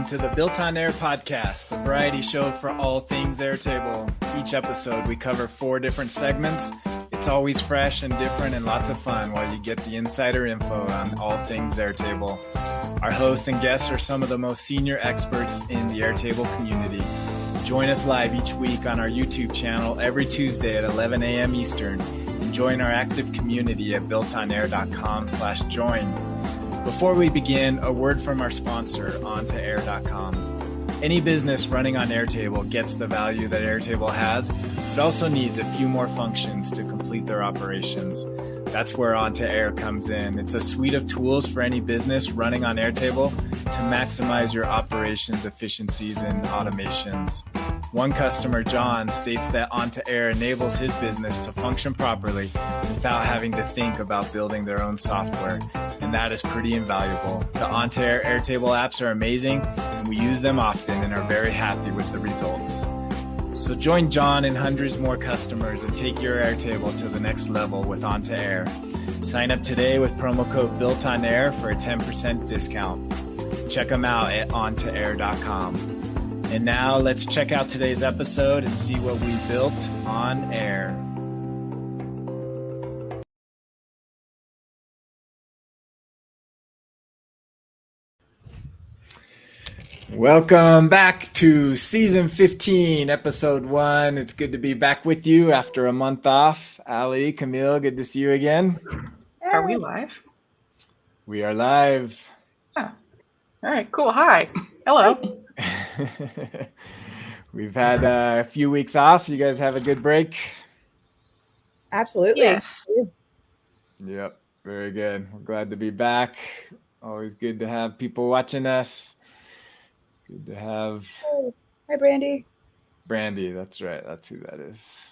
to the Built on Air podcast, the variety show for all things Airtable. Each episode, we cover 4 different segments. It's always fresh and different and lots of fun while you get the insider info on all things Airtable. Our hosts and guests are some of the most senior experts in the Airtable community. Join us live each week on our YouTube channel every Tuesday at 11 a.m. Eastern and join our active community at BuiltOnAir.com/join. Before we begin, a word from our sponsor, OnToAir.com. Any business running on Airtable gets the value that Airtable has, but also needs a few more functions to complete their operations. That's where OnToAir comes in. It's a suite of tools for any business running on Airtable to maximize your operations efficiencies and automations. One customer, John, states that OnToAir enables his business to function properly without having to think about building their own software, and that is pretty invaluable. The OnToAir Airtable apps are amazing, and we use them often and are very happy with the results. So join John and hundreds more customers and take your Airtable to the next level with OnToAir. Sign up today with promo code BuiltOnAir for a 10% discount. Check them out at OnToAir.com. And now let's check out today's episode and see what we built on air. Welcome back to season 15, episode 1. It's good to be back with you after a month off. Alli, Camille, good to see you again. Are we live? We are live. Oh. All right, cool. Hi. Hello. We've had a few weeks off. You guys have a good break? Absolutely. Yes. Yep, very good. We're glad to be back. Always good to have people watching us. Good to have... Oh, hi, Brandy. Brandy, that's right. That's who that is.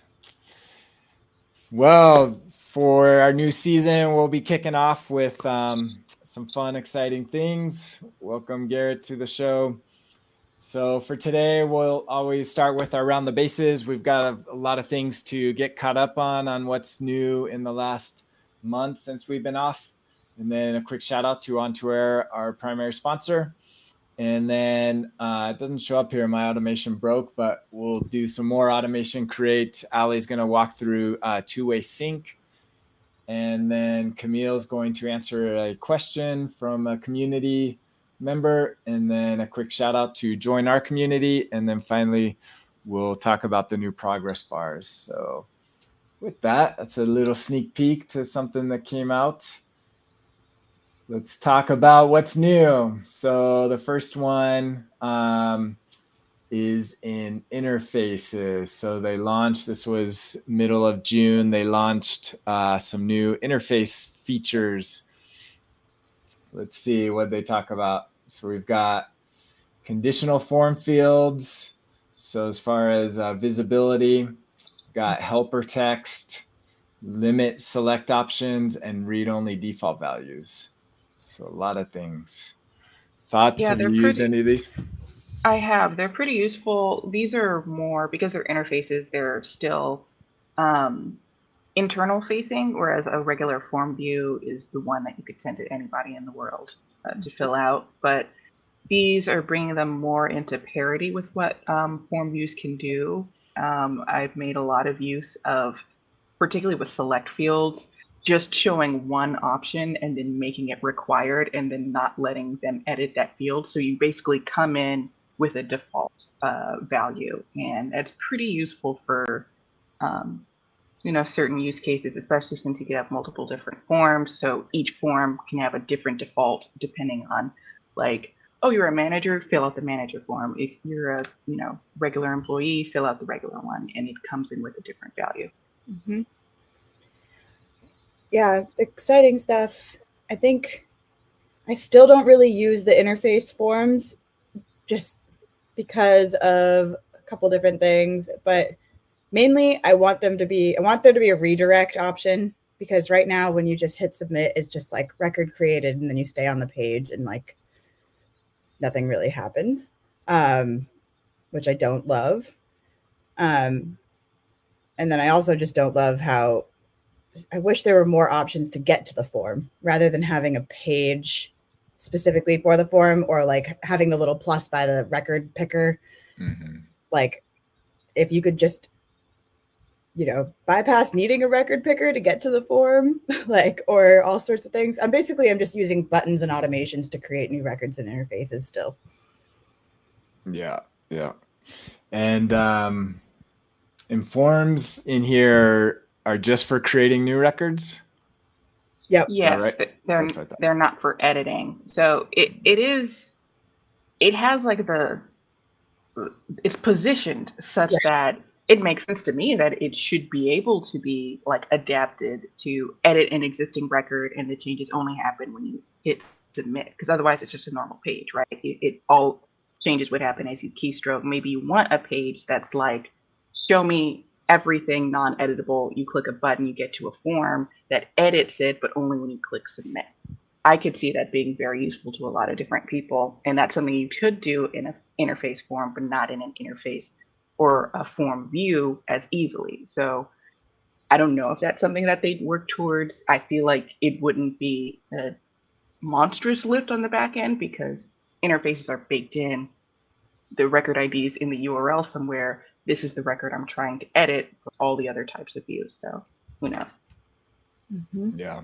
Well, for our new season, we'll be kicking off with some fun, exciting things. Welcome, Garrett, to the show. So for today, we'll always start with our Around the Bases. We've got a lot of things to get caught up on what's new in the last month since we've been off. And then a quick shout out to OnToAir, our primary sponsor. And then it doesn't show up here. My automation broke, but we'll do some more automation create. Alli's going to walk through two-way sync. And then Camille's going to answer a question from a community member, and then a quick shout out to join our community. And then finally, we'll talk about the new progress bars. So with that, that's a little sneak peek to something that came out. Let's talk about what's new. So the first one is in interfaces. So they launched, this was middle of June, they launched some new interface features. Let's see what they talk about. So we've got conditional form fields. So as far as visibility, got helper text, limit select options, and read-only default values. So a lot of things. Thoughts? Yeah, have you used any of these? I have. They're pretty useful. These are more, because they're interfaces, they're still internal facing, whereas a regular form view is the one that you could send to anybody in the world to fill out. But these are bringing them more into parity with what form views can do. I've made a lot of use of, particularly with select fields, just showing one option and then making it required and then not letting them edit that field. So you basically come in with a default value, and that's pretty useful for certain use cases, especially since you could have multiple different forms. So each form can have a different default depending on, like, oh, you're a manager, fill out the manager form. If you're a regular employee, fill out the regular one, and it comes in with a different value. Mm-hmm. Yeah, exciting stuff. I think I still don't really use the interface forms just because of a couple different things, but mainly I want there to be a redirect option, because right now when you just hit submit, it's just like record created and then you stay on the page and like nothing really happens, which I don't love. And then I also just don't love how I wish there were more options to get to the form rather than having a page specifically for the form, or like having the little plus by the record picker. Mm-hmm. Like if you could just, you know, bypass needing a record picker to get to the form, like, or all sorts of things. I'm just using buttons and automations to create new records and interfaces still. Yeah. And forms in here are just for creating new records? Yep. Yes, right? they're not for editing. So it has like it's positioned such that it makes sense to me that it should be able to be like adapted to edit an existing record, and the changes only happen when you hit submit, because otherwise it's just a normal page, right? It all changes would happen as you keystroke. Maybe you want a page that's like, show me everything non-editable. You click a button, you get to a form that edits it, but only when you click submit. I could see that being very useful to a lot of different people, and that's something you could do in an interface form, but not in an interface or a form view as easily. So I don't know if that's something that they'd work towards. I feel like it wouldn't be a monstrous lift on the back end because interfaces are baked in. The record ID is in the URL somewhere. This is the record I'm trying to edit for all the other types of views. So who knows? Mm-hmm. Yeah.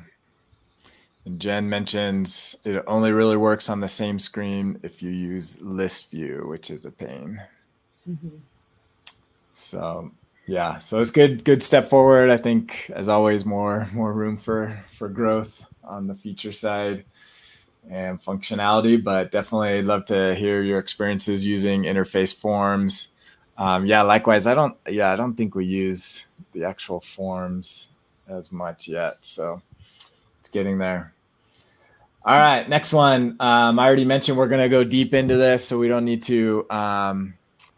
And Jen mentions it only really works on the same screen if you use list view, which is a pain. Mm-hmm. So yeah, so it's good step forward. I think, as always, more room for growth on the feature side and functionality, but definitely love to hear your experiences using interface forms. Yeah, likewise, I don't think we use the actual forms as much yet, so it's getting there. All right, next one. I already mentioned we're going to go deep into this, so we don't need to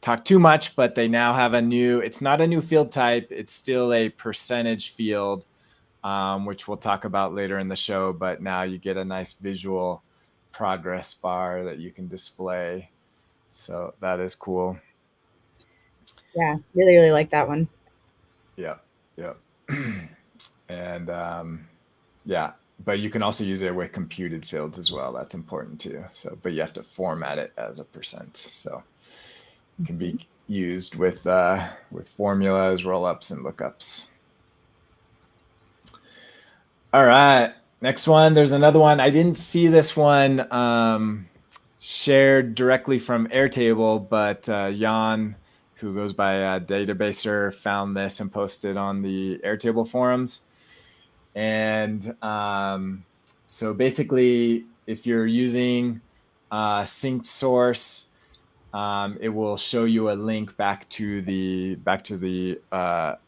talk too much, but they now have it's not a new field type. It's still a percentage field, which we'll talk about later in the show, but now you get a nice visual progress bar that you can display. So that is cool. Yeah, really, really like that one. Yeah. And yeah, but you can also use it with computed fields as well. That's important too. So, but you have to format it as a %. So it can be used with formulas, rollups, and lookups. All right, next one. There's another one. I didn't see this one shared directly from Airtable, but Jan, who goes by Databaser, found this and posted on the Airtable forums. And so basically, if you're using synced source, it will show you a link back to the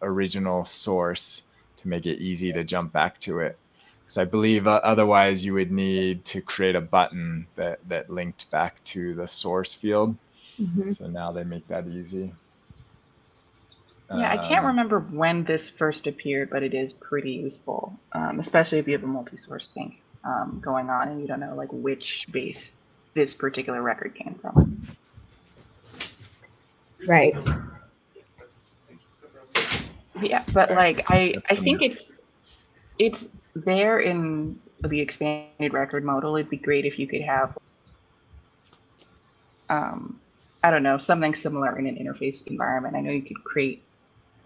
original source to make it easy to jump back to it. Because I believe otherwise you would need to create a button that linked back to the source field. Mm-hmm. So now they make that easy. Yeah, I can't remember when this first appeared, but it is pretty useful, especially if you have a multi-source sync going on and you don't know like which base this particular record came from. Right. Yeah, but like I think it's there in the expanded record modal. It'd be great if you could have I don't know, something similar in an interface environment. I know you could create,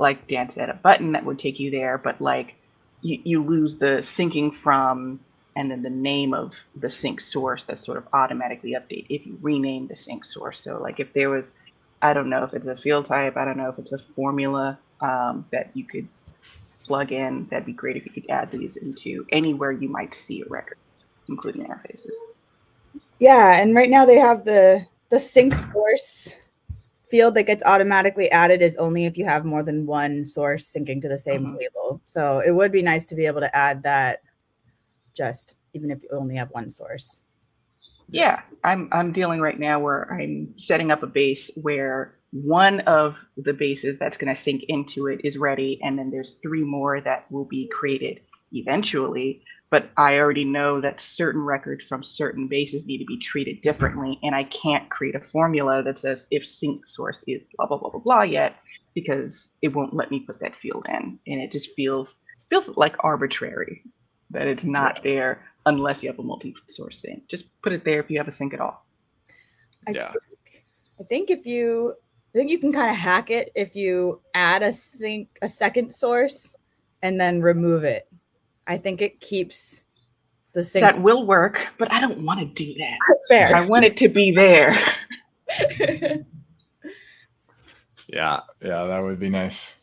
like Dan said, a button that would take you there, but like you lose the syncing from and then the name of the sync source that's sort of automatically update if you rename the sync source. So like if there was, I don't know if it's a field type, I don't know if it's a formula that you could plug in, that'd be great if you could add these into anywhere you might see a record, including interfaces. Yeah, and right now they have the sync source field that gets automatically added is only if you have more than one source syncing to the same table. So it would be nice to be able to add that just even if you only have one source. Yeah, I'm dealing right now where I'm setting up a base where one of the bases that's going to sync into it is ready, and then there's 3 more that will be created eventually. But I already know that certain records from certain bases need to be treated differently, and I can't create a formula that says if sync source is blah blah blah blah blah yet, because it won't let me put that field in, and it just feels like arbitrary that it's not there unless you have a multi-source sync. Just put it there if you have a sync at all. Yeah. I think you can kind of hack it if you add a second source and then remove it. I think it keeps the sync. That will work, but I don't want to do that. Fair. I want it to be there. Yeah, that would be nice.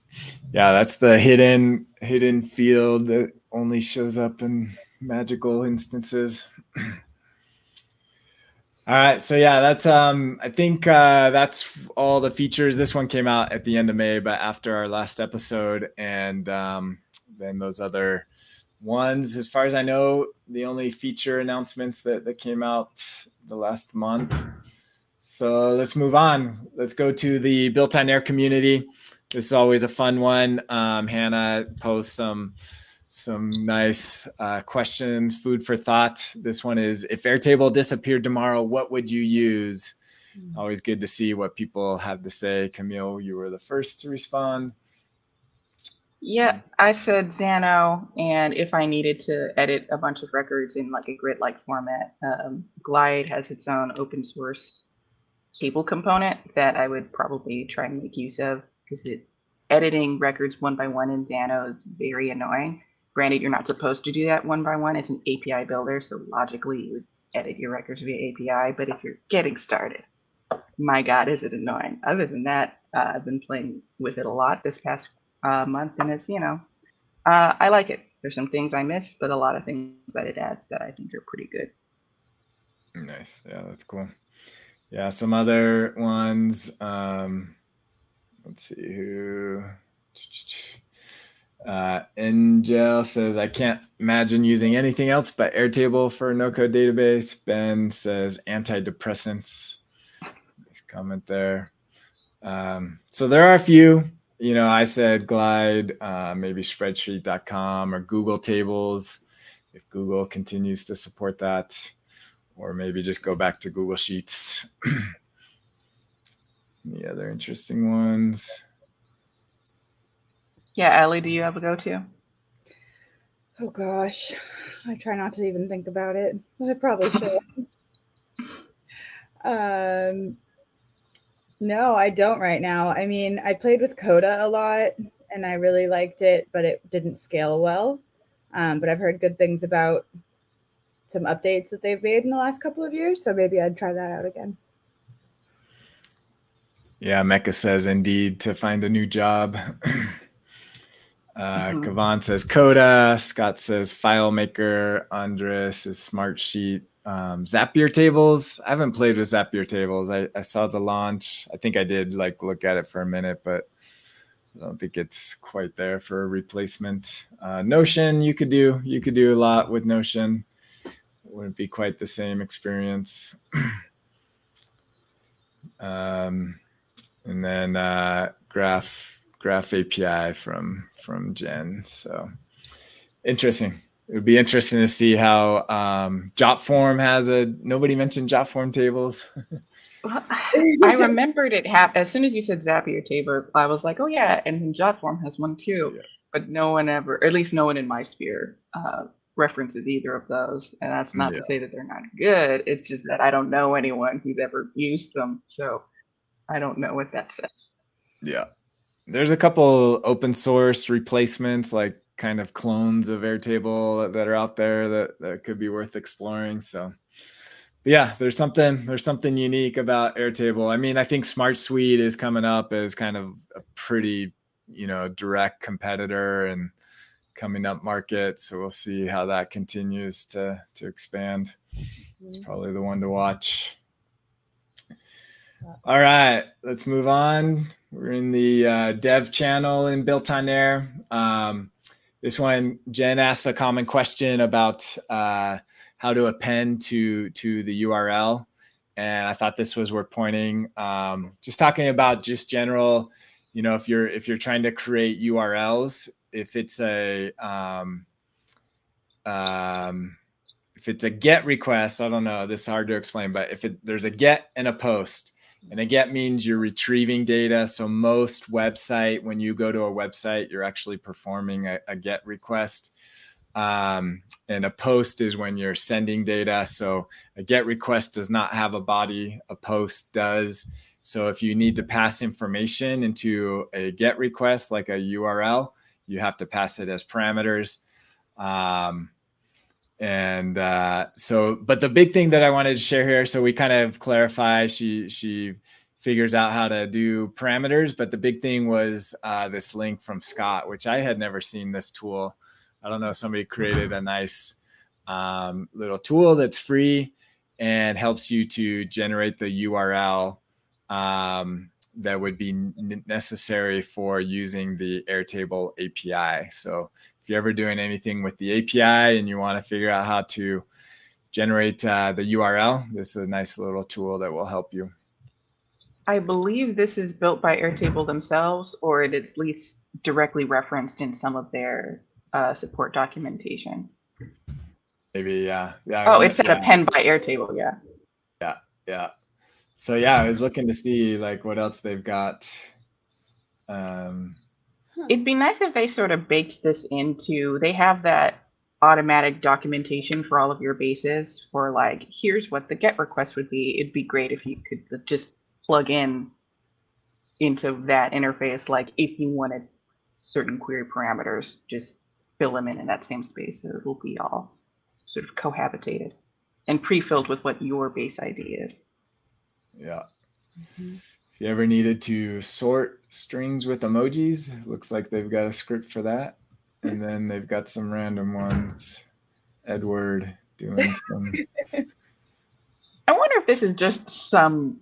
Yeah, that's the hidden field that only shows up in magical instances. All right, so yeah, that's I think that's all the features. This one came out at the end of May, but after our last episode, and then those other ones, as far as I know, the only feature announcements that came out the last month. So let's move on. Let's go to the BuiltOnAir community. This is always a fun one. Hannah posts some nice questions, food for thought. This one is, if Airtable disappeared tomorrow, what would you use? Always good to see what people have to say. Camille, you were the first to respond. Yeah, I said Xano, and if I needed to edit a bunch of records in like a grid-like format, Glide has its own open source table component that I would probably try and make use of, because editing records one by one in Xano is very annoying. Granted, you're not supposed to do that one by one. It's an API builder, so logically you would edit your records via API. But if you're getting started, my God, is it annoying. Other than that, I've been playing with it a lot this past month, and it's, I like it. There's some things I miss, but a lot of things that it adds that I think are pretty good. Nice. Yeah, that's cool. Yeah, some other ones. Let's see who. Angel says, I can't imagine using anything else but Airtable for a no-code database. Ben says antidepressants. Comment there. So there are a few. I said Glide, maybe spreadsheet.com or Google Tables, if Google continues to support that, or maybe just go back to Google Sheets. Any other interesting ones? Yeah, Alli, do you have a go-to? Oh gosh, I try not to even think about it, but I probably should. No, I don't right now. I mean, I played with Coda a lot and I really liked it, but it didn't scale well. But I've heard good things about some updates that they've made in the last couple of years, so maybe I'd try that out again. Yeah, Mecca says, indeed, to find a new job. Kavan says Coda. Scott says FileMaker. Andres says Smartsheet. Zapier tables. I haven't played with Zapier tables. I saw the launch. I think I did look at it for a minute, but I don't think it's quite there for a replacement. Notion, you could do a lot with Notion. It wouldn't be quite the same experience. And then Graph API from Jen. So interesting. It would be interesting to see how Jotform has nobody mentioned Jotform tables. Well, I remembered it happened as soon as you said Zapier tables. I was like, oh yeah, and Jotform has one too. Yeah. But no one ever, or at least no one in my sphere, references either of those. And that's not to say that they're not good. It's just that I don't know anyone who's ever used them. So I don't know what that says. Yeah. There's a couple open source replacements, like kind of clones of Airtable that are out there that could be worth exploring. So yeah, there's something unique about Airtable. I mean, I think Smart Suite is coming up as kind of a pretty, direct competitor and coming up market. So we'll see how that continues to expand. It's probably the one to watch. All right, let's move on. We're in the dev channel in BuiltOnAir. This one, Jen asked a common question about how to append to the URL. And I thought this was worth pointing. Just talking about just general, if you're trying to create URLs, if it's a GET request, I don't know, this is hard to explain, but there's a GET and a POST. And a GET means you're retrieving data. So most when you go to a website, you're actually performing a GET request. And a post is when you're sending data. So a GET request does not have a body, a post does. So if you need to pass information into a GET request, like a URL, you have to pass it as parameters. But the big thing that I wanted to share here, so we kind of clarify, she figures out how to do parameters, but the big thing was this link from Scott, which I had never seen this tool. I don't know, somebody created a nice little tool that's free and helps you to generate the URL that would be necessary for using the Airtable API. So if you're ever doing anything with the API and you want to figure out how to generate the URL, this is a nice little tool that will help you. I believe this is built by Airtable themselves, or it is at least directly referenced in some of their support documentation. Maybe, yeah. Oh, it said a pen by Airtable, yeah. Yeah. So yeah, I was looking to see like what else they've got. It'd be nice if they sort of baked this into, they have that automatic documentation for all of your bases for like, here's what the GET request would be. It'd be great if you could just plug in into that interface, like if you wanted certain query parameters, just fill them in that same space. So it will be all sort of cohabitated and pre-filled with what your base ID is. Yeah. Mm-hmm. If you ever needed to sort strings with emojis, looks like they've got a script for that. And then they've got some random ones. Edward doing some. I wonder if this is just some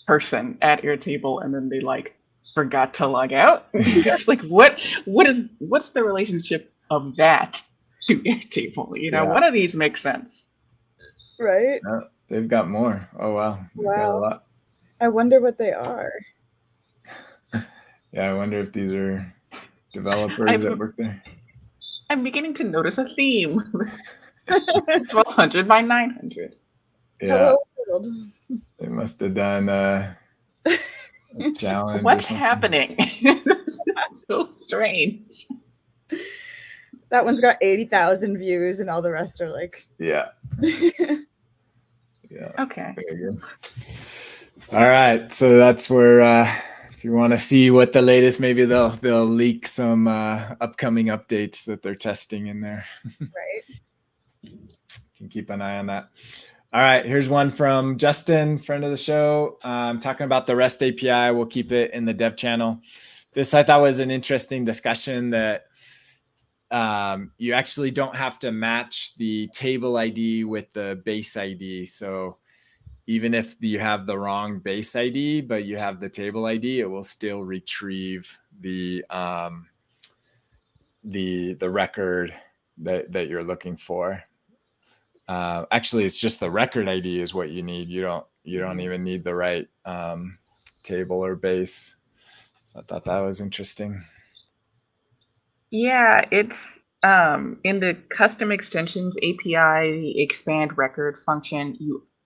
person at Airtable and then they like forgot to log out. It's like what's the relationship of that to Airtable? You know, One of these makes sense. Right? No, they've got more. Oh wow. They've got a lot. I wonder what they are. Yeah, I wonder if these are developers that work there. I'm beginning to notice a theme. 1200 by 900. Yeah. Hello world. They must have done a challenge. What's happening? This is so strange. That one's got 80,000 views and all the rest are like... Yeah. Yeah. Okay. Very good. All right. So that's where, if you want to see what the latest, maybe they'll leak some upcoming updates that they're testing in there. Right. You can keep an eye on that. All right. Here's one from Justin, friend of the show, talking about the REST API. We'll keep it in the dev channel. This I thought was an interesting discussion that you actually don't have to match the table ID with the base ID. So even if you have the wrong base ID, but you have the table ID, it will still retrieve the record that you're looking for. Actually, it's just the record ID is what you need. You don't even need the right table or base. So I thought that was interesting. Yeah, it's in the custom extensions API, the expand record function,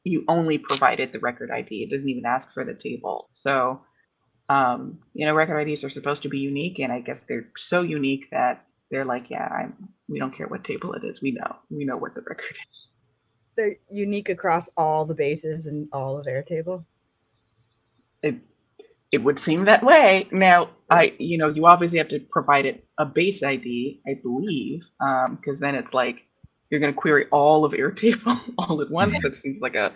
you only provided the record ID. It doesn't even ask for the table. So, record IDs are supposed to be unique, and I guess they're so unique that they're like, we don't care what table it is. We know what the record is. They're unique across all the bases and all of Airtable. It would seem that way. Now, you obviously have to provide it a base ID, I believe, because then it's like you're going to query all of Airtable all at once. That seems like a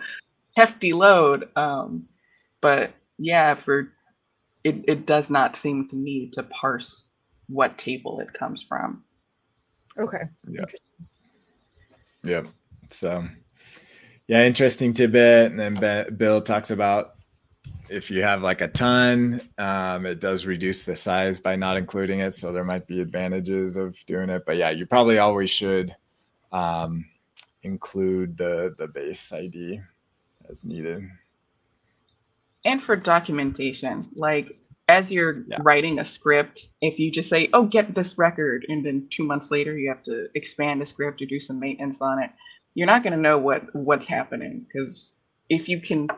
hefty load. But yeah, it does not seem to me to parse what table it comes from. Okay. Yeah. Yep. So, yeah, interesting tidbit. And then Bill talks about if you have like a ton, it does reduce the size by not including it. So there might be advantages of doing it. But yeah, you probably always should include the base ID as needed. And for documentation, like as you're writing a script, if you just say, oh, get this record, and then 2 months later you have to expand the script or do some maintenance on it, you're not going to know what's happening. Because if you can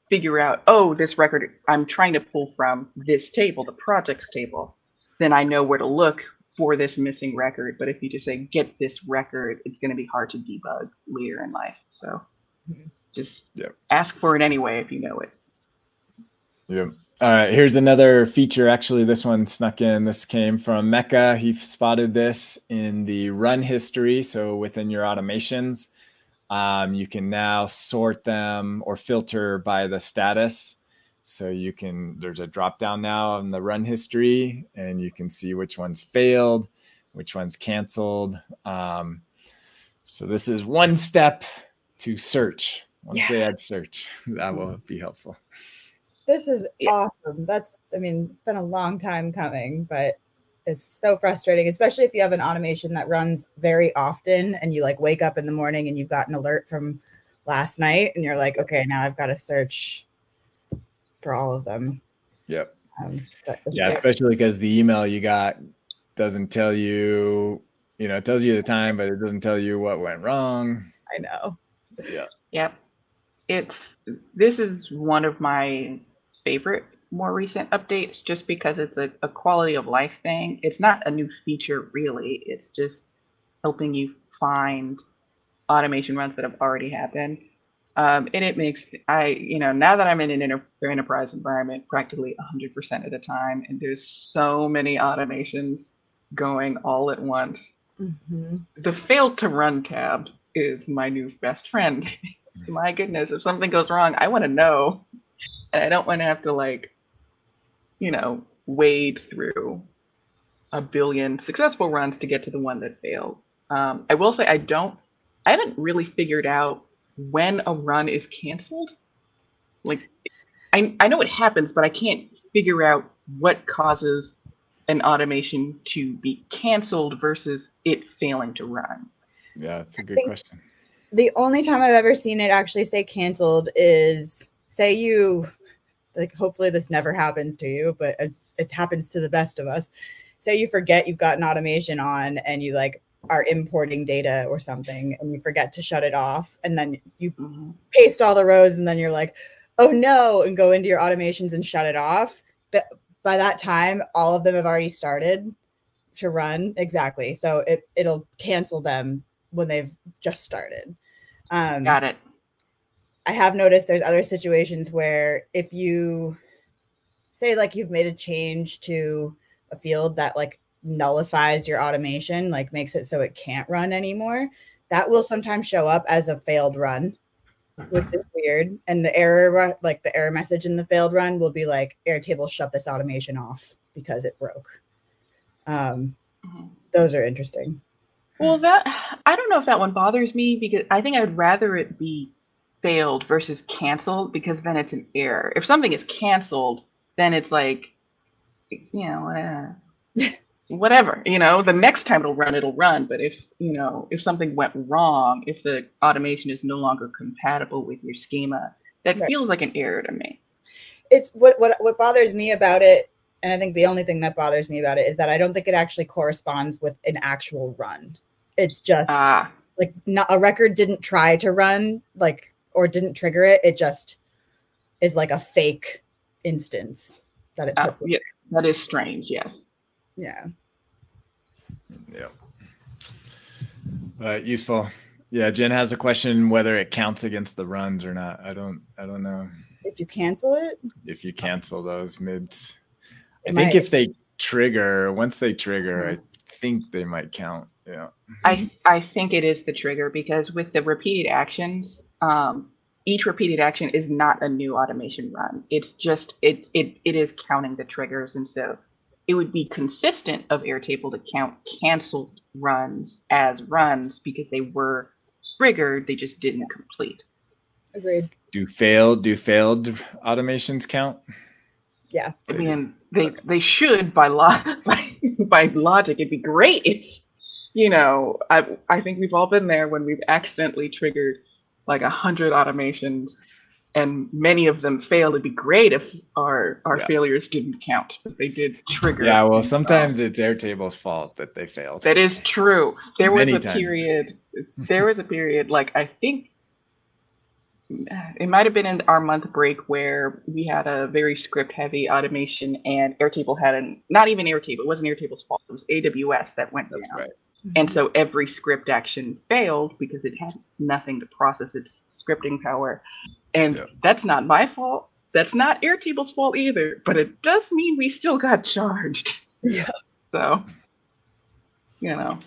figure out, oh, this record I'm trying to pull from this table, the projects table, then I know where to look for this missing record. But if you just say get this record, it's going to be hard to debug later in life. So just ask for it anyway if you know it. Yeah. All right, here's another feature. Actually, this one snuck in. This came from Mecca. He spotted this in the run history. So within your automations, you can now sort them or filter by the status. So there's a drop down now on the run history, and you can see which ones failed, which ones canceled. So this is one step to search. Once they add search, that will be helpful. This is awesome. It's been a long time coming, but it's so frustrating, especially if you have an automation that runs very often and you like wake up in the morning and you've got an alert from last night and you're like, okay, now I've got to search for all of them. Yep. Especially because the email you got doesn't tell you, it tells you the time, but it doesn't tell you what went wrong. I know. Yeah. Yep. This is one of my favorite more recent updates just because it's a quality of life thing. It's not a new feature really. It's just helping you find automation runs that have already happened. And it makes now that I'm in an enterprise environment practically 100% of the time, and there's so many automations going all at once. Mm-hmm. The failed to run tab is my new best friend. My goodness, if something goes wrong, I want to know. And I don't want to have to wade through a billion successful runs to get to the one that failed. I will say I haven't really figured out when a run is canceled. Like I know it happens, but I can't figure out what causes an automation to be canceled versus it failing to run. Yeah, that's a good question. The only time I've ever seen it actually say canceled is, say you, hopefully this never happens to you, but it happens to the best of us. Say you forget you've got an automation on and you are importing data or something and you forget to shut it off, and then you paste all the rows and then you're like, oh no, and go into your automations and shut it off. But by that time, all of them have already started to run. Exactly. So it'll cancel them when they've just started. Got it. I have noticed there's other situations where if you say you've made a change to a field that nullifies your automation, makes it so it can't run anymore, that will sometimes show up as a failed run, which is weird. And the error, the error message in the failed run will be Airtable shut this automation off because it broke. Those are interesting. Well, I don't know if that one bothers me, because I think I'd rather it be failed versus canceled, because then it's an error. If something is canceled, then it's whatever, the next time it'll run. But if something went wrong, if the automation is no longer compatible with your schema, that feels like an error to me. It's what bothers me about it. And I think the only thing that bothers me about it is that I don't think it actually corresponds with an actual run. It's just not a record didn't try to run or didn't trigger it. It just is a fake instance that it puts yeah, that is strange. Yes. Yeah. But useful. Yeah. Jen has a question whether it counts against the runs or not. I don't know. If you cancel it? If you cancel those mids. I think if they trigger, once they trigger, I think they might count. Yeah. I think it is the trigger, because with the repeated actions, each repeated action is not a new automation run. It's just it is counting the triggers, and so it would be consistent of Airtable to count canceled runs as runs because they were triggered, they just didn't complete. Agreed. Do failed automations count? Yeah. I mean, they should by logic. It'd be great if, I think we've all been there when we've accidentally triggered 100 automations and many of them failed. It'd be great if our failures didn't count, but they did trigger. Yeah, well, sometimes it's Airtable's fault that they failed. That is true. There was Many a times. period, I think it might have been in our month break where we had a very script heavy automation, and Airtable had not even Airtable, it wasn't Airtable's fault, it was AWS that went That's down. right. And so every script action failed because it had nothing to process its scripting power. And that's not my fault. That's not Airtable's fault either, but it does mean we still got charged. Yeah. So, you know.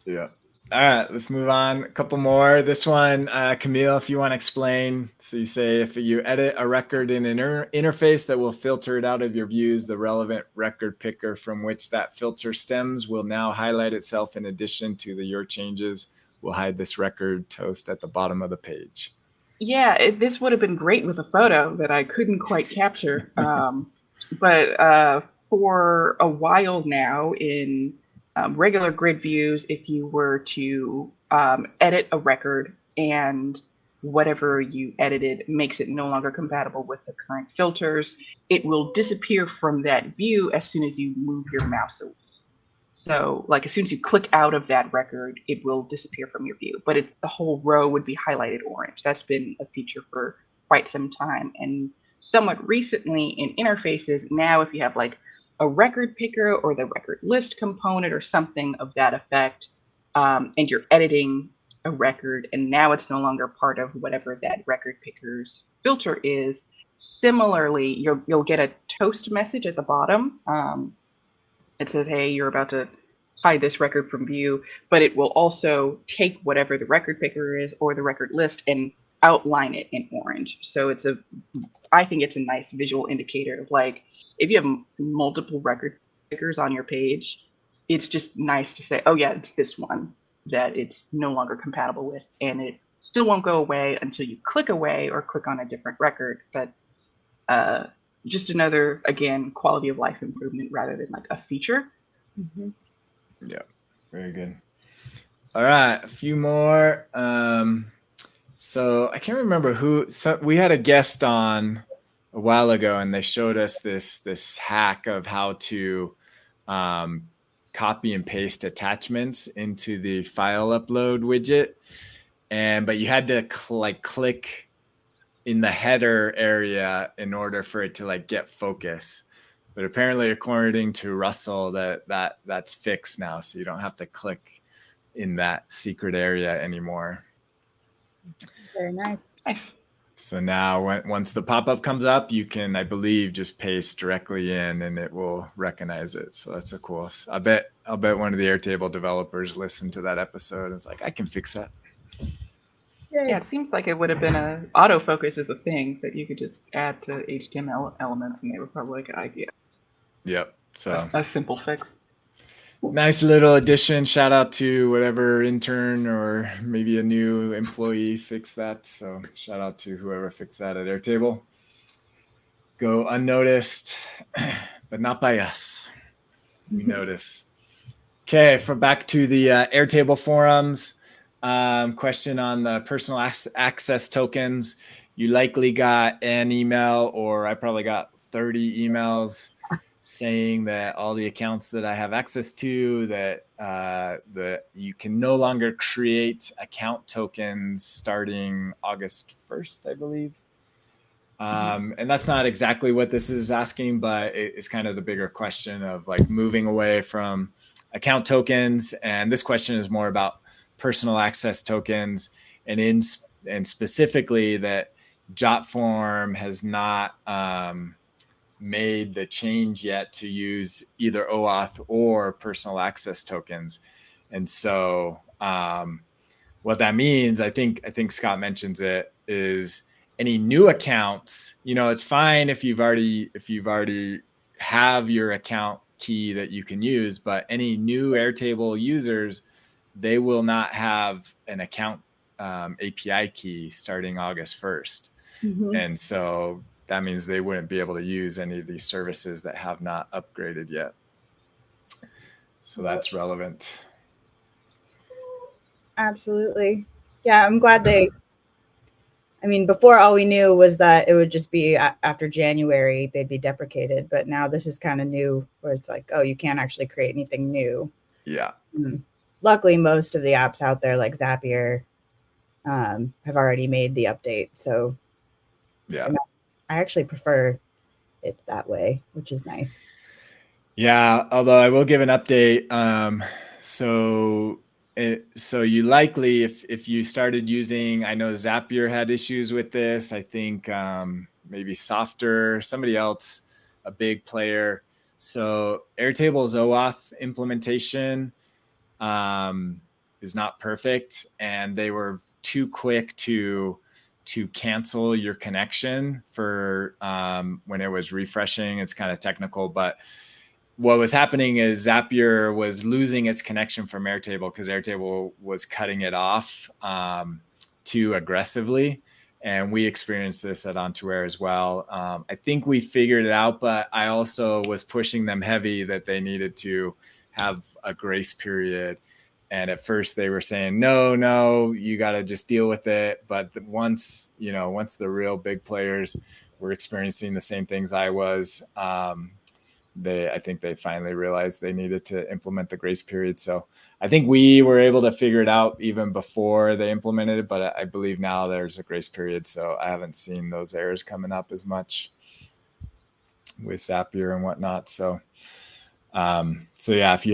Yeah. All right, let's move on. A couple more. This one, Camille, if you want to explain. So you say if you edit a record in an interface that will filter it out of your views, the relevant record picker from which that filter stems will now highlight itself in addition to your changes will hide this record toast at the bottom of the page. Yeah, this would have been great with a photo that I couldn't quite capture. But for a while now in regular grid views, if you were to edit a record and whatever you edited makes it no longer compatible with the current filters, it will disappear from that view as soon as you move your mouse away. So like as soon as you click out of that record, it will disappear from your view, but the whole row would be highlighted orange. That's been a feature for quite some time. And somewhat recently in interfaces, now if you have like a record picker or the record list component or something of that effect, and you're editing a record and now it's no longer part of whatever that record picker's filter is, similarly, you'll get a toast message at the bottom. It says, hey, you're about to hide this record from view, but it will also take whatever the record picker is or the record list and outline it in orange. So I think it's a nice visual indicator of like, if you have multiple record pickers on your page, it's just nice to say, oh yeah, it's this one that it's no longer compatible with, and it still won't go away until you click away or click on a different record. But just another, again, quality of life improvement rather than like a feature. Mm-hmm. Yeah, very good. All right, a few more. So I can't remember who. So we had a guest on a while ago, and they showed us this hack of how to copy and paste attachments into the file upload widget, but you had to click in the header area in order for it to like get focus. But apparently, according to Russell, that's fixed now, so you don't have to click in that secret area anymore. Very nice. So now once the pop-up comes up, you can, I believe, just paste directly in and it will recognize it. So that's a cool. I'll bet one of the Airtable developers listened to that episode and was like, I can fix that. Yeah, it seems like it would have been autofocus is a thing that you could just add to HTML elements, and they were probably like, yeah. Yep. So a simple fix. Nice little addition. Shout out to whatever intern or maybe a new employee fixed that. So shout out to whoever fixed that at Airtable. Go unnoticed, but not by us. We notice. Okay, back to the Airtable forums. Question on the personal access tokens. You likely got an email, or I probably got 30 emails saying that all the accounts that I have access to, that you can no longer create account tokens starting August 1st, I believe. And that's not exactly what this is asking, but it's kind of the bigger question of like moving away from account tokens. And this question is more about personal access tokens, and specifically that JotForm has not made the change yet to use either OAuth or personal access tokens. And so what that means, I think Scott mentions it, is any new accounts, it's fine if you've already have your account key that you can use, but any new Airtable users, they will not have an account API key starting August 1st. Mm-hmm. And so that means they wouldn't be able to use any of these services that have not upgraded yet. So that's relevant. Absolutely. Yeah, I'm glad before all we knew was that it would just be after January, they'd be deprecated. But now this is kind of new where it's like, oh, you can't actually create anything new. Yeah. Luckily, most of the apps out there like Zapier have already made the update. So Yeah. I actually prefer it that way, which is nice. Yeah, although I will give an update. So you likely, if you started using, I know Zapier had issues with this. I think maybe Softer, somebody else, a big player. So Airtable's OAuth implementation is not perfect, and they were too quick to cancel your connection for when it was refreshing. It's kind of technical, but what was happening is Zapier was losing its connection from Airtable because Airtable was cutting it off too aggressively. And we experienced this at On2Air as well. I think we figured it out, but I also was pushing them heavy that they needed to have a grace period. And at first they were saying, no, you got to just deal with it. But once the real big players were experiencing the same things I was, I think they finally realized they needed to implement the grace period. So I think we were able to figure it out even before they implemented it, but I believe now there's a grace period. So I haven't seen those errors coming up as much with Zapier and whatnot. So yeah, if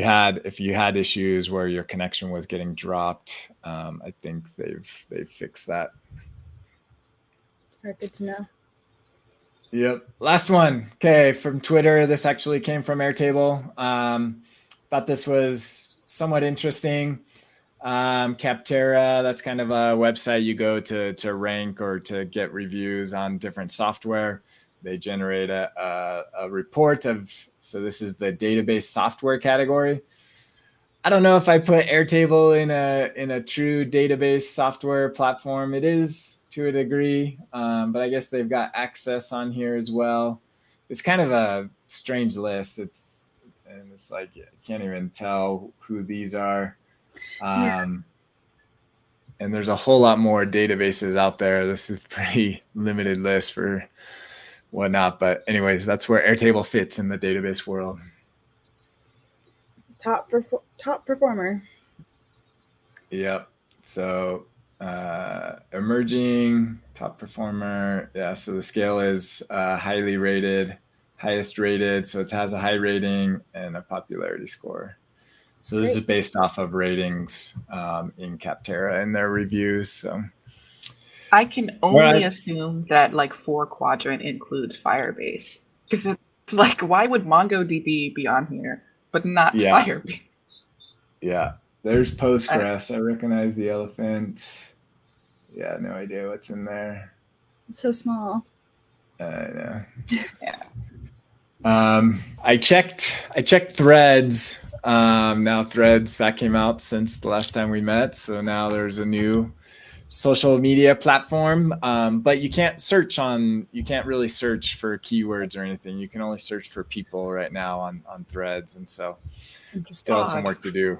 you had issues where your connection was getting dropped, I think they've fixed that. All right, good to know. Yep. Last one. Okay. From Twitter. This actually came from Airtable. Thought this was somewhat interesting. Capterra, that's kind of a website you go to rank or to get reviews on different software. They generate a report so this is the database software category. I don't know if I put Airtable in a true database software platform. It is to a degree, but I guess they've got Access on here as well. It's kind of a strange list. It's like you can't even tell who these are. And there's a whole lot more databases out there. This is a pretty limited list for whatnot. But anyways, that's where Airtable fits in the database world. Top performer. Yep. So emerging, top performer. Yeah. So the scale is highly rated, highest rated. So it has a high rating and a popularity score. So this is based off of ratings in Capterra and their reviews. So I can only assume that like 4-quadrant includes Firebase, because it's like, why would MongoDB be on here but not Firebase? Yeah, there's Postgres. I recognize the elephant. Yeah, no idea what's in there. It's so small. I know. Yeah. I checked Threads. Now Threads, that came out since the last time we met. So now there's a new social media platform. But you can't really search for keywords or anything. You can only search for people right now on Threads. And so still some work to do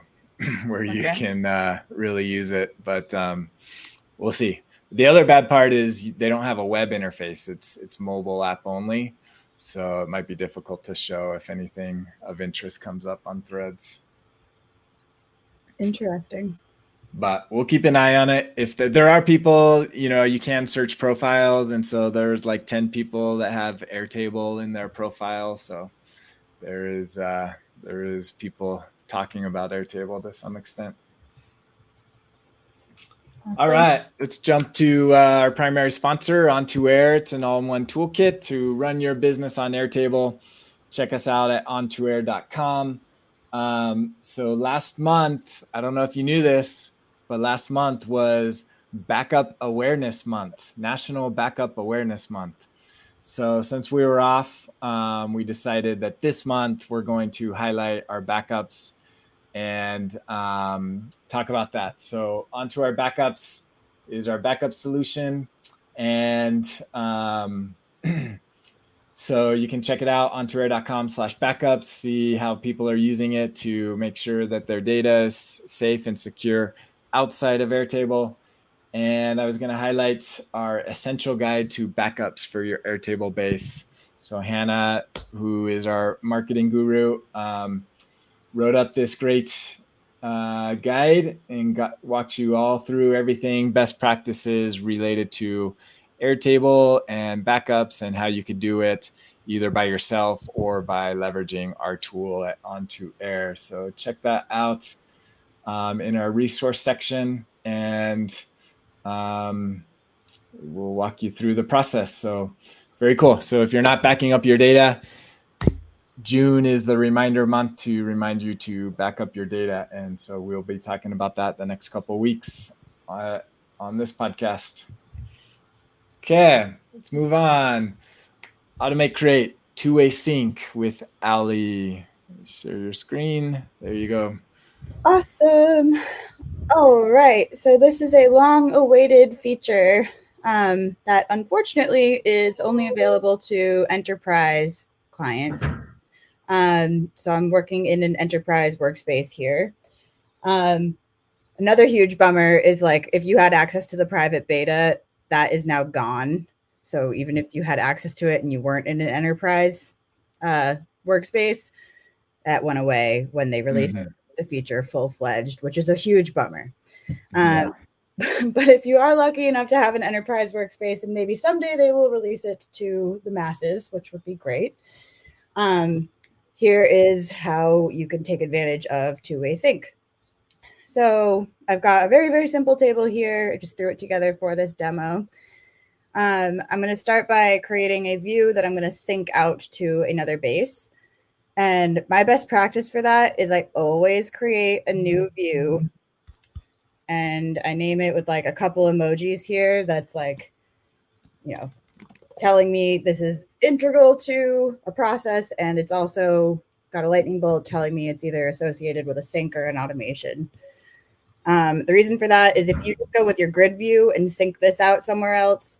where you can really use it. But we'll see. The other bad part is they don't have a web interface. It's mobile app only. So it might be difficult to show if anything of interest comes up on Threads. Interesting. But we'll keep an eye on it. If there are people, you can search profiles. And so there's like 10 people that have Airtable in their profile. So there is people talking about Airtable to some extent. All right, let's jump to our primary sponsor, On2Air. It's an all-in-one toolkit to run your business on Airtable. Check us out at ontoair.com. So last month, I don't know if you knew this, but last month was Backup Awareness Month, National Backup Awareness Month. So since we were off, we decided that this month we're going to highlight our backups and talk about that. So On2Air Backups is our backup solution. And so you can check it out on ontoair.com/backups, see how people are using it to make sure that their data is safe and secure outside of Airtable. And I was going to highlight our essential guide to backups for your Airtable base. So Hannah, who is our marketing guru, wrote up this great guide and walks you all through everything, best practices related to Airtable and backups and how you could do it either by yourself or by leveraging our tool at OntoAir. So check that out in our resource section, and we'll walk you through the process. So very cool. So if you're not backing up your data, June is the reminder month to remind you to back up your data. And so we'll be talking about that the next couple of weeks on this podcast. Okay, let's move on. Automate Create, two-way sync with Alli. Share your screen. There you go. Awesome. All right. So this is a long-awaited feature that unfortunately is only available to enterprise clients. So I'm working in an enterprise workspace here. Another huge bummer is like if you had access to the private beta, that is now gone. So even if you had access to it and you weren't in an enterprise workspace, that went away when they released the feature full-fledged, which is a huge bummer. But if you are lucky enough to have an enterprise workspace, and maybe someday they will release it to the masses, which would be great. Here is how you can take advantage of two-way sync. So I've got a very, very simple table here. I just threw it together for this demo. I'm going to start by creating a view that I'm going to sync out to another base. And my best practice for that is I always create a new view and I name it with like a couple emojis here that's like, you know, telling me this is integral to a process, and it's also got a lightning bolt telling me it's either associated with a sync or an automation. The reason for that is if you just go with your grid view and sync this out somewhere else,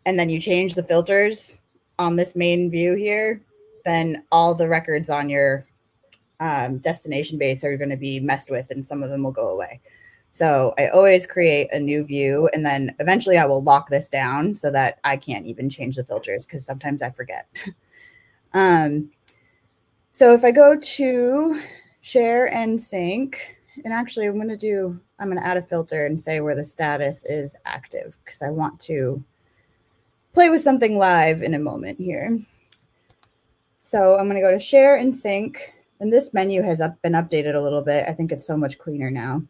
and then you change the filters on this main view here, then all the records on your destination base are going to be messed with, and some of them will go away. So I always create a new view, and then eventually I will lock this down so that I can't even change the filters because sometimes I forget. So if I go to share and sync, and actually I'm going to add a filter and say where the status is active because I want to play with something live in a moment here. So I'm going to go to share and sync, and this menu has been updated a little bit. I think it's so much cleaner now.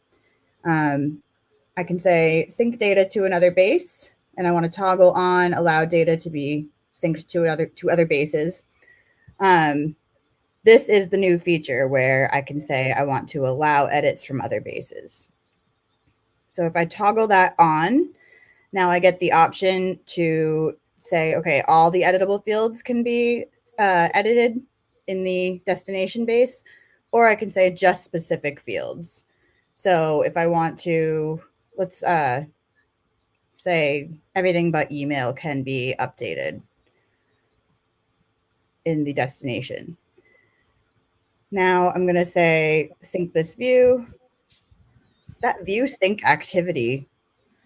I can say sync data to another base, and I want to toggle on allow data to be synced to other bases. This is the new feature where I can say I want to allow edits from other bases. So if I toggle that on, now I get the option to say, okay, all the editable fields can be edited in the destination base, or I can say just specific fields. So if I want to, let's say everything but email can be updated in the destination. Now I'm going to say sync this view. That view sync activity,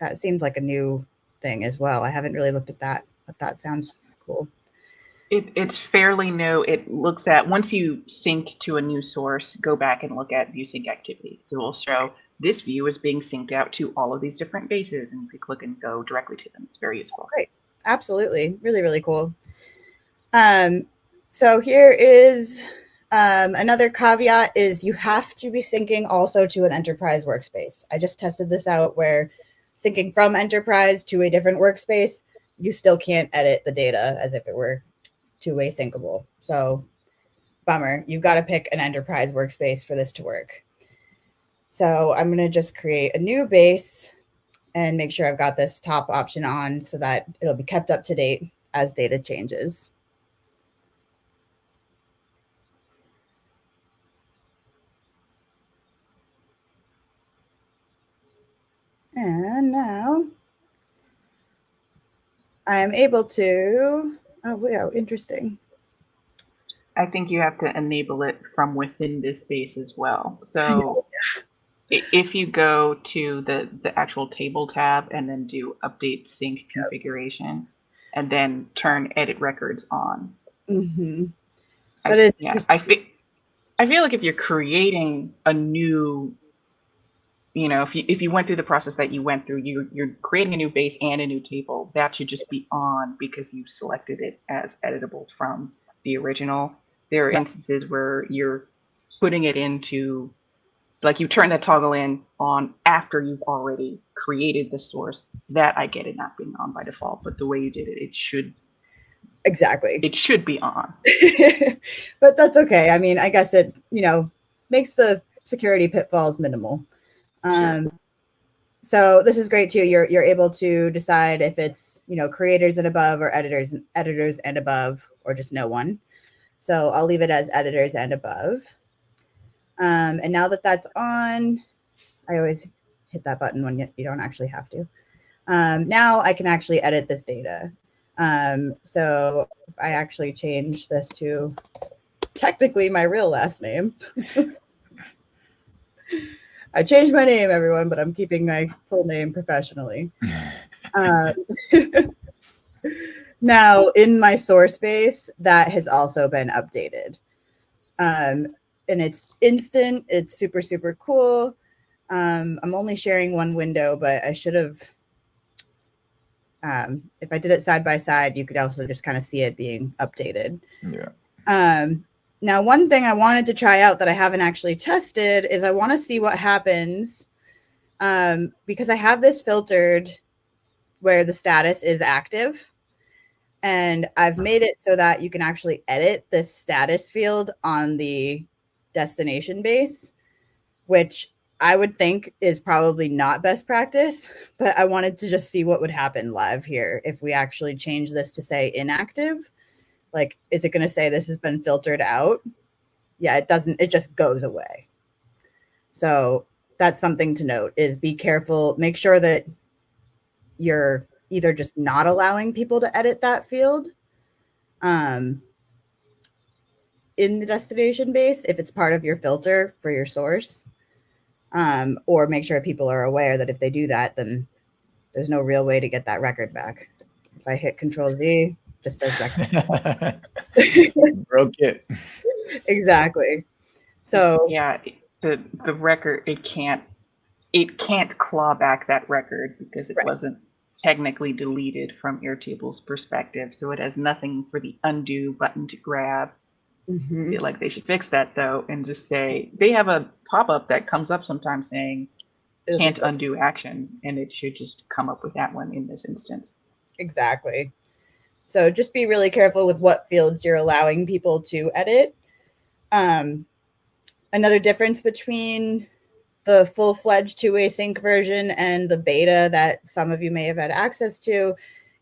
that seems like a new thing as well. I haven't really looked at that, but that sounds cool. It's fairly new. It looks at, once you sync to a new source, go back and look at view sync activity. So it will show this view is being synced out to all of these different bases, and if you click and go directly to them, it's very useful. Great. Absolutely. Really, really cool. So here is another caveat is you have to be syncing also to an enterprise workspace. I just tested this out where syncing from enterprise to a different workspace, you still can't edit the data as if it were two-way syncable. So bummer, you've got to pick an enterprise workspace for this to work. So I'm going to just create a new base and make sure I've got this top option on so that it'll be kept up to date as data changes. And now I am able to, oh, wow, interesting. I think you have to enable it from within this base as well. So if you go to the actual table tab and then do update sync configuration and then turn edit records on. Mm-hmm. That is interesting. I feel like if you're creating a new, if you went through the process that you went through, you're creating a new base and a new table, that should just be on because you've selected it as editable from the original. There are instances where you're putting it into, like you turn that toggle in on after you've already created the source. That I get it not being on by default, but the way you did it, it should be on. But that's okay. I mean, I guess it, makes the security pitfalls minimal. Sure. So this is great too. You're able to decide if it's, creators and above or editors and above, or just no one. So I'll leave it as editors and above. And now that that's on, I always hit that button when you don't actually have to. Now I can actually edit this data. So if I actually change this to technically my real last name. I changed my name, everyone, but I'm keeping my full name professionally. Now, in my source base, that has also been updated. And it's instant. It's super, super cool. I'm only sharing one window, but I should have, if I did it side by side, you could also just kind of see it being updated. Yeah. Now, one thing I wanted to try out that I haven't actually tested is I want to see what happens because I have this filtered where the status is active. And I've made it so that you can actually edit this status field on the destination base, which I would think is probably not best practice, but I wanted to just see what would happen live here if we actually change this to say inactive. Like, is it going to say this has been filtered out? Yeah, it doesn't. It just goes away. So that's something to note is be careful. Make sure that you're either just not allowing people to edit that field in the destination base if it's part of your filter for your source, or make sure people are aware that if they do that, then there's no real way to get that record back. If I hit Control-Z, just says record. Broke it. Exactly. So yeah, the record, it can't claw back that record because it wasn't technically deleted from Airtable's perspective. So it has nothing for the undo button to grab. I feel like they should fix that though, and just say they have a pop-up that comes up sometimes saying can't undo action, and it should just come up with that one in this instance. Exactly. So just be really careful with what fields you're allowing people to edit. Another difference between the full-fledged two-way sync version and the beta that some of you may have had access to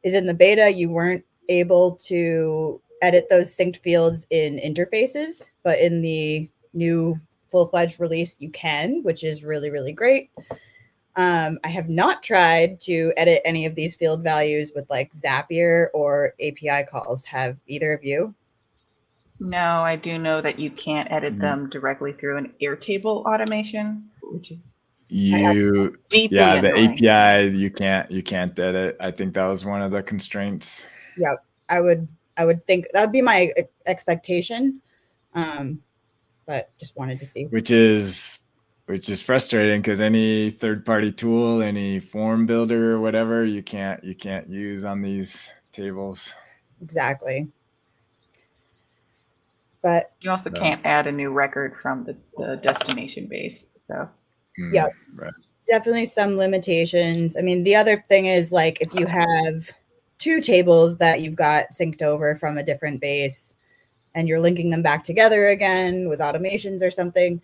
is in the beta, you weren't able to edit those synced fields in interfaces, but in the new full-fledged release, you can, which is really, really great. I have not tried to edit any of these field values with like Zapier or API calls. Have either of you? No, I do know that you can't edit them directly through an Airtable automation, which is deeply the annoying. API you can't edit. I think that was one of the constraints. Yeah, I would think that would be my expectation, but just wanted to see. Which is frustrating because any third-party tool, any form builder or whatever, you can't use on these tables. Exactly. But you also can't add a new record from the destination base. So yeah, right. Definitely some limitations. I mean, the other thing is like if you have two tables that you've got synced over from a different base and you're linking them back together again with automations or something,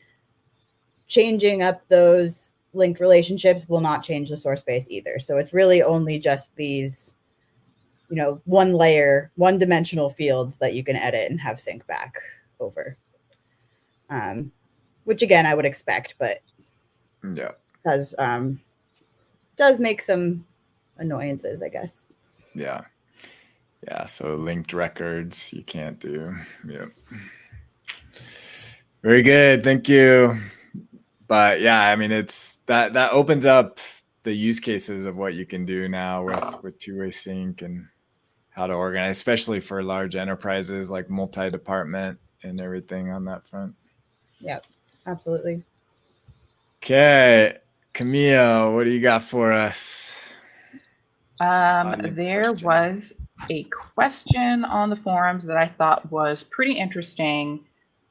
changing up those linked relationships will not change the source base either. So it's really only just these, one layer, one dimensional fields that you can edit and have sync back over. Which again, I would expect, but yeah, does make some annoyances, I guess. Yeah. So linked records you can't do. Yep. Very good. Thank you. But yeah, I mean, it's that opens up the use cases of what you can do now with two-way sync and how to organize, especially for large enterprises like multi-department and everything on that front. Yep, absolutely. Okay, Camille, what do you got for us? There was a question on the forums that I thought was pretty interesting,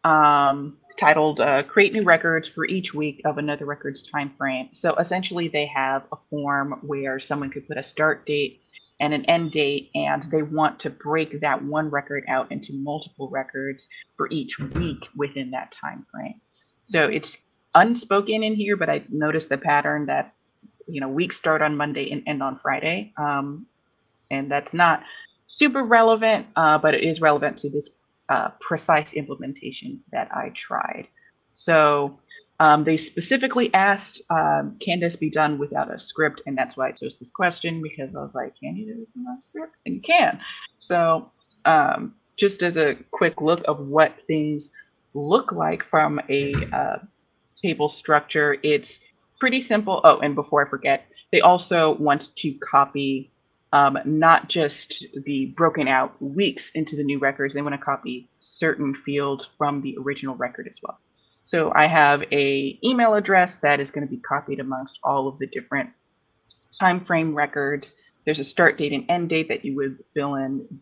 titled "Create New Records for Each Week of Another Record's Time Frame." So essentially, they have a form where someone could put a start date and an end date, and they want to break that one record out into multiple records for each week within that time frame. So it's unspoken in here, but I noticed the pattern that weeks start on Monday and end on Friday. And that's not super relevant, but it is relevant to this precise implementation that I tried. So they specifically asked, can this be done without a script? And that's why I chose this question, because I was like, can you do this without a script? And you can. So just as a quick look of what things look like from a table structure, it's pretty simple. Oh, and before I forget, they also want to copy not just the broken out weeks into the new records. They want to copy certain fields from the original record as well. So I have a email address that is going to be copied amongst all of the different time frame records. There's a start date and end date that you would fill in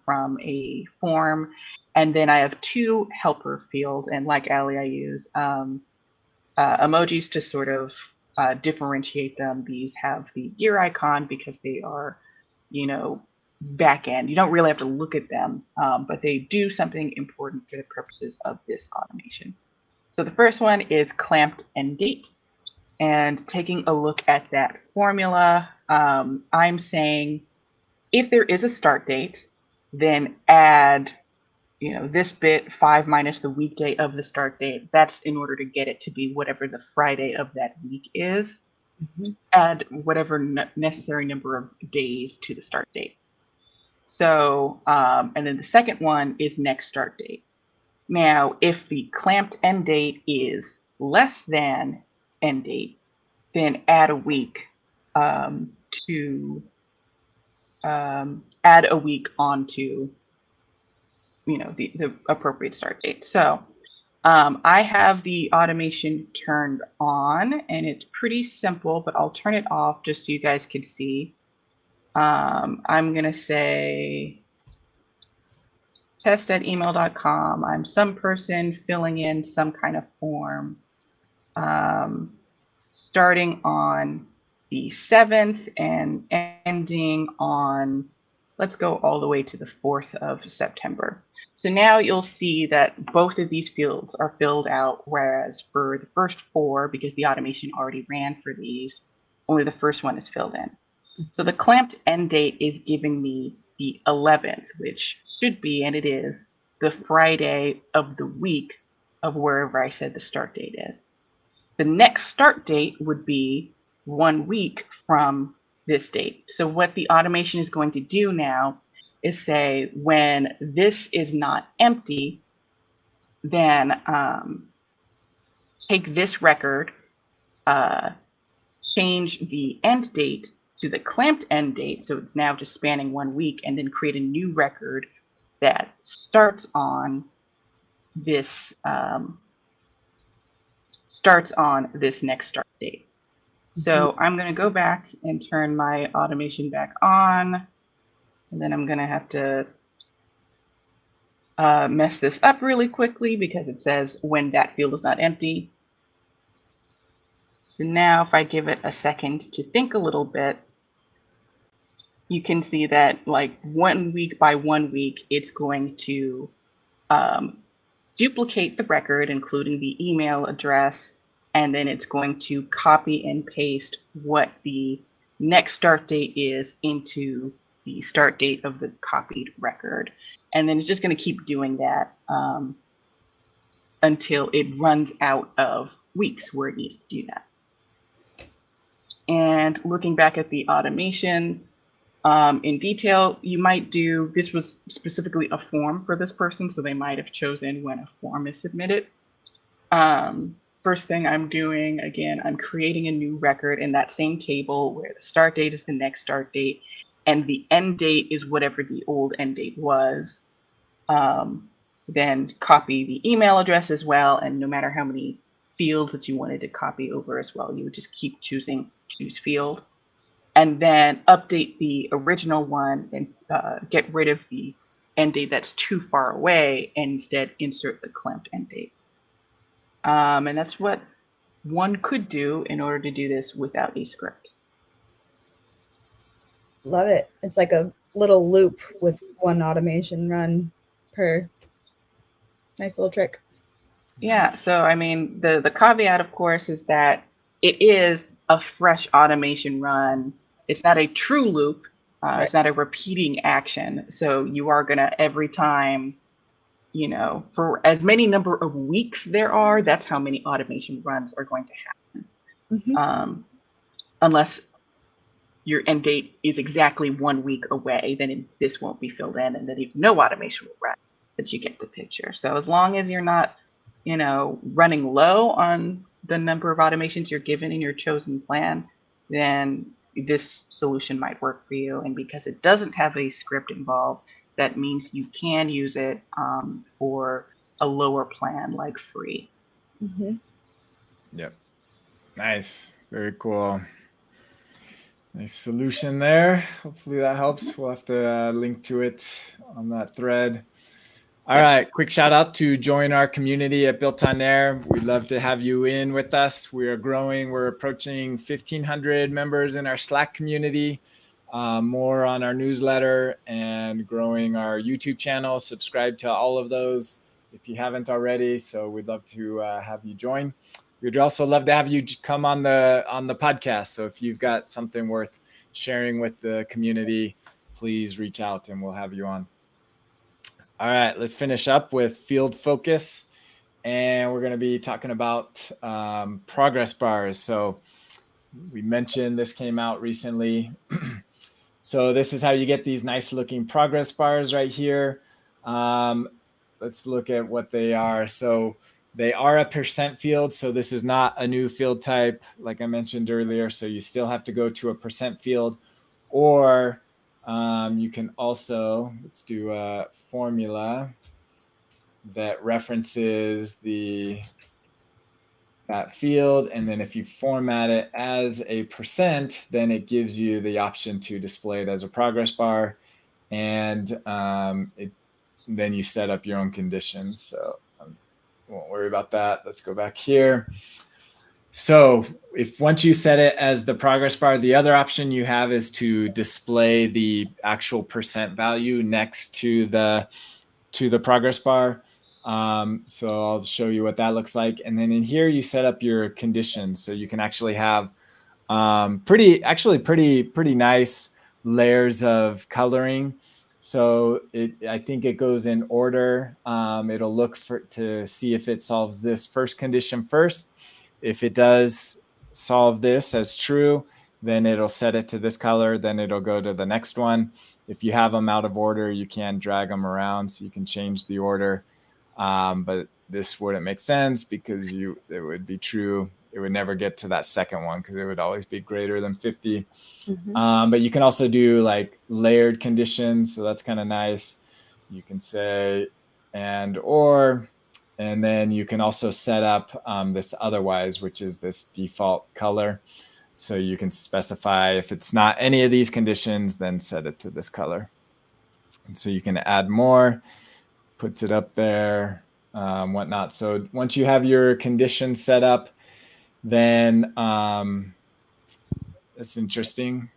from a form. And then I have two helper fields. And like Alli, I use emojis to sort of differentiate them. These have the gear icon because they are, back end. You don't really have to look at them, but they do something important for the purposes of this automation. So the first one is clamped end date. And taking a look at that formula, I'm saying if there is a start date, then add this bit 5 minus the weekday of the start date. That's in order to get it to be whatever the Friday of that week is. Mm-hmm. Add whatever necessary number of days to the start date. So, and then the second one is next start date. Now, if the clamped end date is less than end date, then add a week add a week onto the appropriate start date. So I have the automation turned on, and it's pretty simple, but I'll turn it off just so you guys can see. I'm going to say test@email.com. I'm some person filling in some kind of form, starting on the 7th and ending on, let's go all the way to the 4th of September. So now you'll see that both of these fields are filled out, whereas for the first 4, because the automation already ran for these, only the first one is filled in. So the clamped end date is giving me the 11th, which should be, and it is, the Friday of the week of wherever I said the start date is. The next start date would be 1 week from this date. So what the automation is going to do now is say, when this is not empty, then take this record, change the end date to the clamped end date, so it's now just spanning 1 week, and then create a new record that starts on this next start date. So I'm going to go back and turn my automation back on, and then I'm going to have to mess this up really quickly because it says when that field is not empty. So now if I give it a second to think a little bit, you can see that like 1 week by 1 week, it's going to duplicate the record, including the email address, and then it's going to copy and paste what the next start date is into the start date of the copied record. And then it's just going to keep doing that until it runs out of weeks where it needs to do that. And looking back at the automation in detail, you might do, this was specifically a form for this person, so they might have chosen when a form is submitted. First thing I'm doing, again, I'm creating a new record in that same table where the start date is the next start date and the end date is whatever the old end date was. then copy the email address as well. And no matter how many fields that you wanted to copy over as well, you would just keep choosing choose field, and then update the original one and get rid of the end date that's too far away and instead insert the clamped end date. And that's what one could do in order to do this without a script. Love it. It's like a little loop with one automation run per. Nice little trick. Yeah, so I mean, the caveat, of course, is that it is a fresh automation run. It's not a true loop. Right. It's not a repeating action. So you are going to, every time, for as many number of weeks there are, that's how many automation runs are going to happen. Unless your end date is exactly 1 week away, then this won't be filled in, and then no automation will run. But you get the picture. So as long as you're not, running low on the number of automations you're given in your chosen plan, then this solution might work for you. And because it doesn't have a script involved, that means you can use it for a lower plan, like free. Mm-hmm. Yep. Nice. Very cool. Nice solution there. Hopefully that helps. We'll have to link to it on that thread. All right. Quick shout out to join our community at BuiltOnAir. We'd love to have you in with us. We are growing. We're approaching 1,500 members in our Slack community, more on our newsletter, and growing our YouTube channel. Subscribe to all of those if you haven't already. So we'd love to have you join. We'd also love to have you come on the podcast. So if you've got something worth sharing with the community, please reach out and we'll have you on. All right, let's finish up with field focus. And we're going to be talking about progress bars. So we mentioned this came out recently. So this is how you get these nice looking progress bars right here. Let's look at what they are. So they are a percent field. So this is not a new field type, like I mentioned earlier. So you still have to go to a percent field, or you can also, let's do a formula that references that field. And then if you format it as a percent, then it gives you the option to display it as a progress bar. And then you set up your own conditions. So won't worry about that. Let's go back here. So if once you set it as the progress bar, the other option you have is to display the actual percent value next to the progress bar. So I'll show you what that looks like. And then in here, you set up your conditions. So you can actually have pretty nice layers of coloring. So I think it goes in order. It'll look to see if it solves this first condition first. If it does solve this as true, then it'll set it to this color. Then it'll go to the next one. If you have them out of order, you can drag them around so you can change the order. But this wouldn't make sense because it would be true. It would never get to that second one because it would always be greater than 50. Mm-hmm. But you can also do like layered conditions. So that's kind of nice. You can say and then you can also set up this otherwise, which is this default color. So you can specify if it's not any of these conditions, then set it to this color. And so you can add more, puts it up there, whatnot. So once you have your conditions set up, then it's interesting.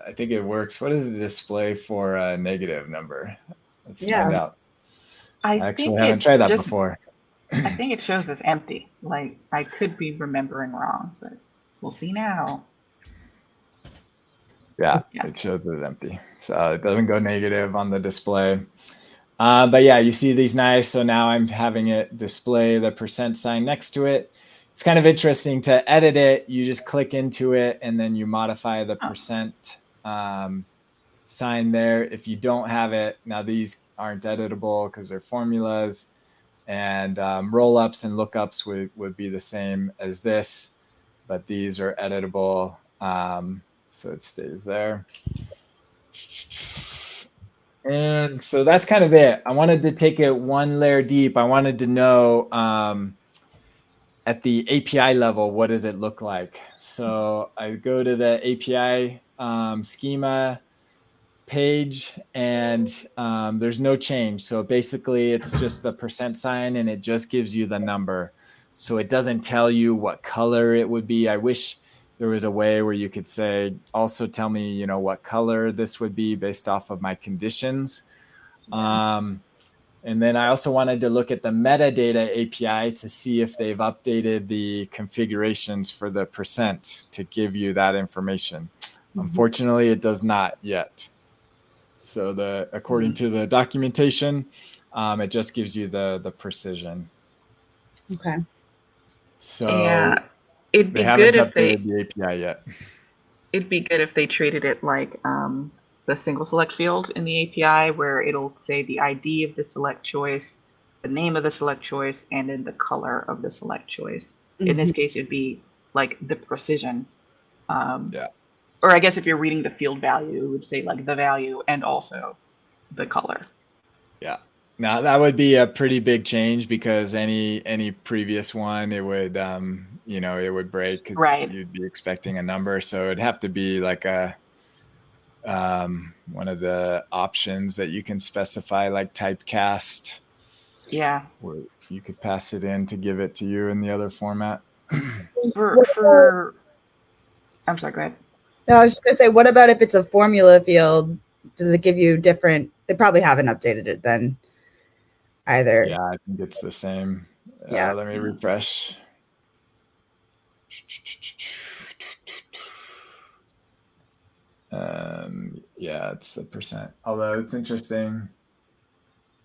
I think it works. What does it display for a negative number? Let's find out. I actually haven't tried that before. I think it shows as empty. Like, I could be remembering wrong, but we'll see now. Yeah, it shows as empty. So it doesn't go negative on the display. But yeah, you see these nice. So now I'm having it display the percent sign next to it. It's kind of interesting to edit it. You just click into it and then you modify the percent sign there. If you don't have it, now these aren't editable because they're formulas, and roll-ups and lookups would be the same as this, but these are editable. So it stays there. And so that's kind of it. I wanted to take it one layer deep. I wanted to know at the API level, what does it look like? So I go to the API schema page, and there's no change. So basically it's just the % and it just gives you the number. So it doesn't tell you what color it would be. I wish there was a way where you could say, also tell me, you know, what color this would be based off of my conditions. And then I also wanted to look at the metadata API to see if they've updated the configurations for the % to give you that information. Unfortunately, it does not yet. So according to the documentation, it just gives you the precision. Okay. So yeah, it'd be they haven't good if updated the API yet. It'd be good if they treated it like the single select field in the API, where it'll say the ID of the select choice, the name of the select choice, and then the color of the select choice. In this case, it'd be like the precision. Or I guess if you're reading the field value, it would say like the value and also the color. Yeah. Now that would be a pretty big change, because any previous one, it would it would break, because Right. you'd be expecting a number. So it'd have to be like a one of the options that you can specify, like typecast. Yeah. Where you could pass it in to give it to you in the other format. For I'm sorry, go ahead. No, I was just going to say, what about if it's a formula field? Does it give you different? They probably haven't updated it then either. Yeah, I think it's the same. Yeah. Let me refresh. Yeah, it's the %. Although it's interesting.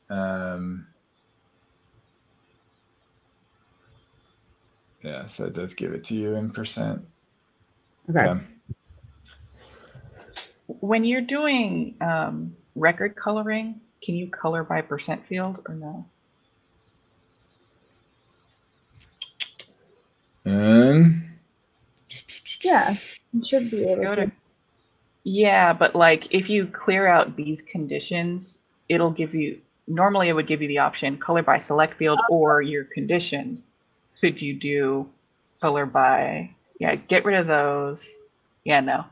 Yeah, so it does give it to you in %. Okay. Yeah. When you're doing record coloring, can you color by % field or no? Yeah, you should be able to. Yeah, but like if you clear out these conditions, it'll give you, normally it would give you the option color by select field or your conditions. Could you do color by, get rid of those. Yeah, no.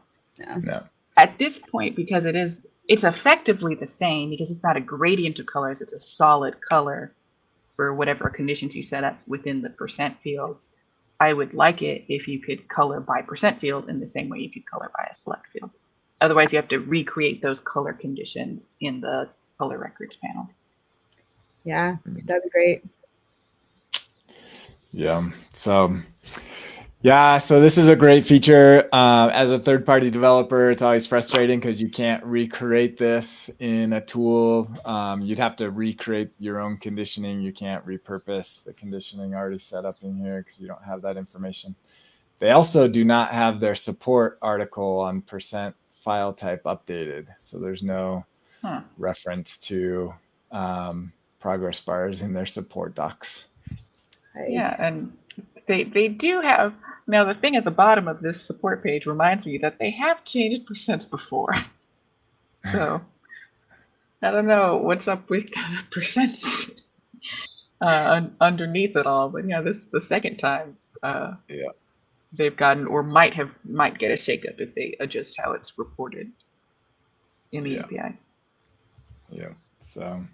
At this point, because it's effectively the same, because it's not a gradient of colors, it's a solid color for whatever conditions you set up within the % field. I would like it if you could color by % field in the same way you could color by a select field. Otherwise, you have to recreate those color conditions in the color records panel. Yeah, that'd be great. Yeah. So this is a great feature. As a third-party developer, it's always frustrating because you can't recreate this in a tool. You'd have to recreate your own conditioning. You can't repurpose the conditioning already set up in here because you don't have that information. They also do not have their support article on % file type updated. So there's no reference to progress bars in their support docs. Yeah, and they do have, now the thing at the bottom of this support page reminds me that they have changed % before. So I don't know what's up with the % underneath it all, but this is the second time they've gotten, or might get a shakeup if they adjust how it's reported in the API. Yeah. So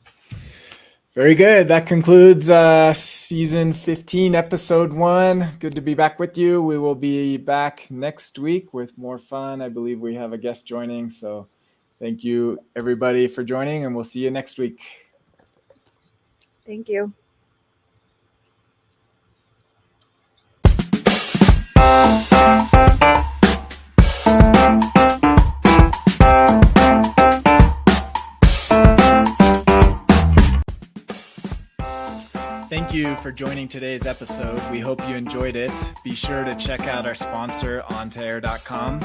very good. That concludes season 15, episode 1. Good to be back with you. We will be back next week with more fun. I believe we have a guest joining. So thank you, everybody, for joining, and we'll see you next week. Thank you. Thank you for joining today's episode. We hope you enjoyed it. Be sure to check out our sponsor, ontoair.com,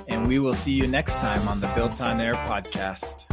and we will see you next time on the BuiltOnAir podcast.